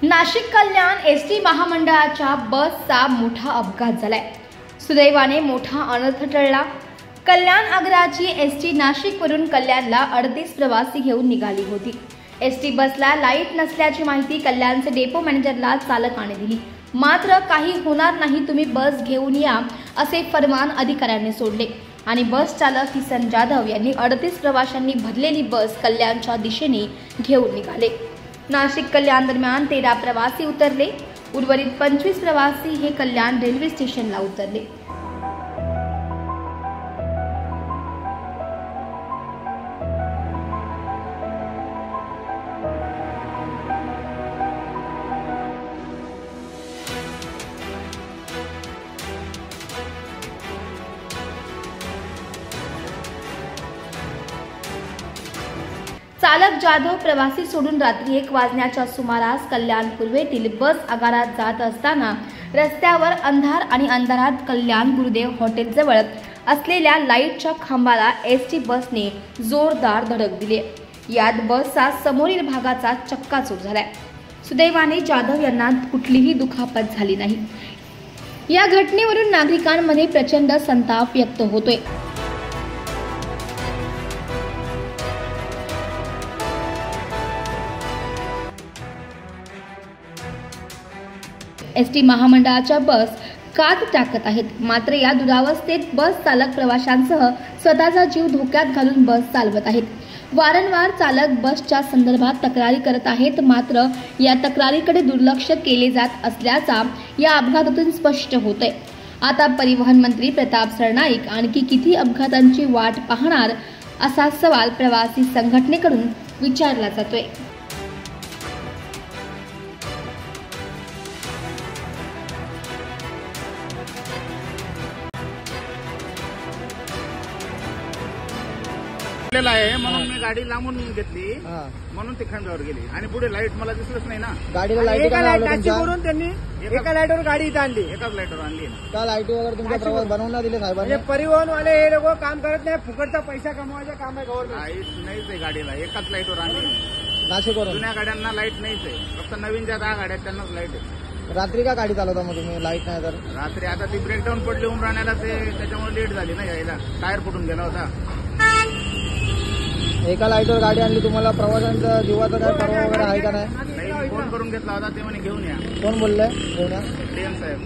नाशिक कल्याण ST महामंडळाच्या बसचा मोठा अपघात झालाय। सुदैवाने मोठा अनर्थ टळला। कल्याण आग्राची एसटी नाशिकवरून कल्याणला 38 प्रवासी घेऊन निघाली होती। एसटी बसला लाईट नसल्याची माहिती कल्याणचे डेपो मॅनेजरला चालकाने दिली। मात्र काही होणार नाही, तुम्ही बस घेऊन या असे फरमान अधिकाऱ्यांनी सोडले आणि बस चालक किसन जाधव यांनी 38 प्रवाशांनी भरलेली बस कल्याणच्या दिशेने घेऊन निघाले। नाशिक कल्याण दरम्यान 13 प्रवासी उतरले। उर्वरित 25 प्रवासी हे कल्याण रेल्वे स्टेशनला उतरले। चालक जाधव प्रवासी सोडून रात्री 1 वाजण्याच्या सुमारास कल्याण पूर्वेतील बस आगारात जात असताना रस्त्यावर अंधार आणि अंधारात कल्याण गुरुदेव हॉटेल जवळ असलेल्या लाईटच्या खांबाला एसटी बसने जोरदार धडक दिली। यात बसचा समोरील भागाचा चक्काचूर झालाय। सुदैवाने जाधव यांना कुठलीही दुखापत झाली नाही। या घटनेवरून नागरिकांमध्ये प्रचंड संताप व्यक्त होतोय। एसटी महामंडळाच्या बस कात टाकत आहेत। मात्र या दुरावस्थेत बस चालक प्रवाशांसह स्वतःचा जीव धोक्यात घालून बस चालवत आहेत। वारंवार चालक बसच्या संदर्भात तक्रारी करत आहेत, मात्र या तक्रारीकडे दुर्लक्ष केले जात असल्याचा या अपघातातून स्पष्ट होतंय। आता परिवहन मंत्री प्रताप सरनाईक आणखी किती अपघातांची वाट पाहणार असा सवाल प्रवासी संघटनेकडून विचारला जातोय। आहे म्हणून मी गाडी लांबून घेतली, म्हणून ती खांद्यावर गेली आणि पुढे लाईट मला दिसलंच नाही ना। गाडीला लाईट करून त्यांनी एका लाईटवर गाडी इथं आणली, एकाच लाईटवर आणली। त्या लाईटी वगैरे तुमचा प्रवास बनवून नाही दिले साहेबांनी? परिवहन वाले हे लोक काम करत नाही, फुकटचा पैसा कमवायचं काम आहे गव्हर्नमेंट। लाईट नाहीच आहे गाडीला, एकाच लाईटवर आणली। नाशिकवरून जुन्या गाड्यांना लाईट नाहीच आहे, फक्त नवीन ज्या 10 गाड्या त्यांनाच लाईट आहे। रात्री का गाडी चालवता मग तुम्ही लाईट नाही तर? रात्री आता ती ब्रेकडाऊन पडली उमराण्याला, ते त्याच्यामुळे लेट झाली ना यायला, टायर फुटून गेला होता। एका लाईटवर गाडी आणली, तुम्हाला प्रवाशांच्या जीवाचा काय परवा वगैरे आहे का नाही? फोन करून घेतला होता, ते म्हणे घेऊन या। कोण बोललंय घेऊन या? डीएम साहेब।